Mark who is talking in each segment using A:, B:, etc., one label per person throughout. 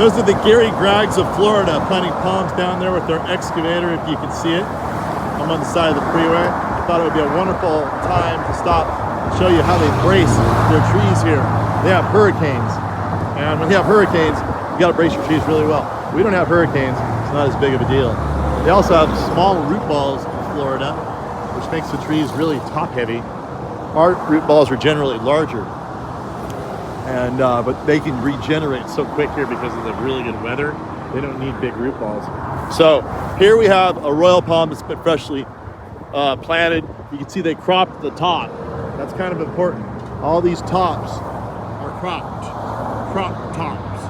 A: Those are the Gary Graggs of Florida planting palms down there with their excavator, if you can see it. I'm on the side of the freeway. I thought it would be a wonderful time to stop and show you how they brace their trees here. They have hurricanes, and when you have hurricanes, you got to brace your trees really well. We don't have hurricanes, it's not as big of a deal. They also have small root balls in Florida, which makes the trees really top heavy. Our root balls are generally larger, and but they can regenerate so quick here because of the really good weather. They don't need big root balls. So here we have a royal palm that's been freshly planted. You can see they cropped the top. That's kind of important. All these tops are cropped tops.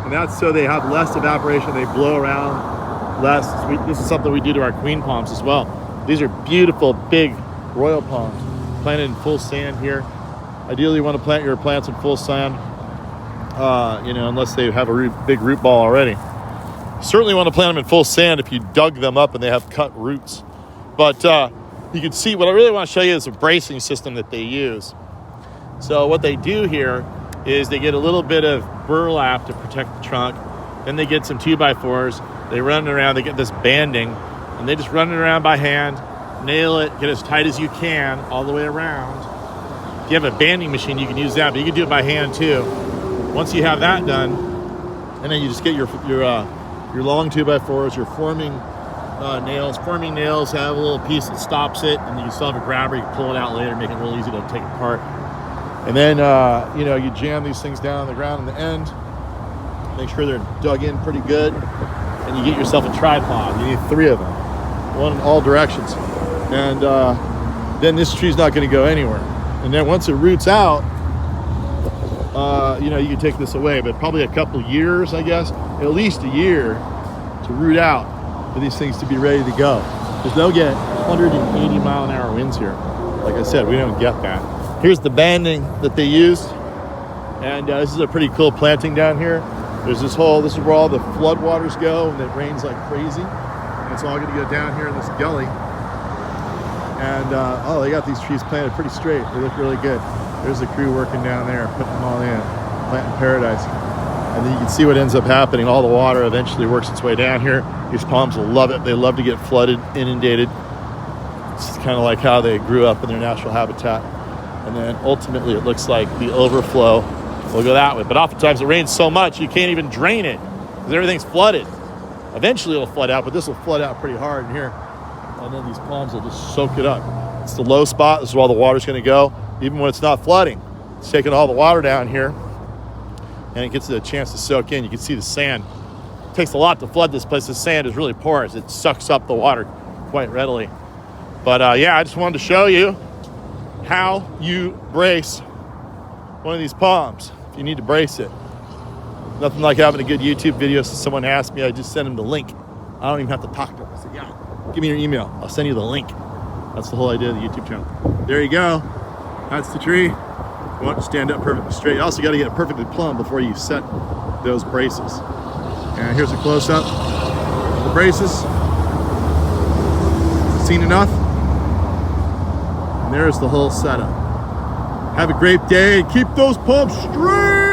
A: And that's so they have less evaporation, they blow around less. This is something we do to our queen palms as well. These are beautiful, big royal palms planted in full sand here. Ideally, you want to plant your plants in full sand, unless they have a big root ball already. Certainly want to plant them in full sand if you dug them up and they have cut roots. But you can see, what I really want to show you is a bracing system that they use. So what they do here is they get a little bit of burlap to protect the trunk. Then they get some 2x4s. They run it around, they get this banding, and they just run it around by hand, nail it, get as tight as you can all the way around. If you have a banding machine, you can use that, but you can do it by hand too. Once you have that done, and then you just get your long 2x4s, your forming nails. Forming nails have a little piece that stops it, and you still have a grabber. You can pull it out later, make it real easy to take apart. And then, you jam these things down on the ground in the end. Make sure they're dug in pretty good. And you get yourself a tripod. You need 3 of them, one in all directions. And then this tree's not going to go anywhere. And then once it roots out, you can take this away. But probably a couple years, I guess, at least a year to root out for these things to be ready to go. Because they'll get 180 mile an hour winds here. Like I said, we don't get that. Here's the banding that they used, and this is a pretty cool planting down here. There's this is where all the floodwaters go, and it rains like crazy. And it's all going to go down here in this gully. And they got these trees planted pretty straight. They look really good. There's the crew working down there, putting them all in, planting paradise. And then you can see what ends up happening. All the water eventually works its way down here. These palms will love it. They love to get flooded, inundated. It's kind of like how they grew up in their natural habitat. And then ultimately it looks like the overflow will go that way. But oftentimes it rains so much you can't even drain it because everything's flooded. Eventually it'll flood out, but this will flood out pretty hard in here. And then these palms will just soak it up. It's the low spot. This is where all the water's going to go. Even when it's not flooding, it's taking all the water down here. And it gets a chance to soak in. You can see the sand. It takes a lot to flood this place. The sand is really porous. It sucks up the water quite readily. But I just wanted to show you how you brace one of these palms if you need to brace it. Nothing like having a good YouTube video. So someone asked me, I just send them the link. I don't even have to talk to them. I said, yeah, give me your email. I'll send you the link. That's the whole idea of the YouTube channel. There you go. That's the tree. You want it to stand up perfectly straight. You also got to get it perfectly plumb before you set those braces. And here's a close-up of the braces. Seen enough? And there's the whole setup. Have a great day and keep those palms straight!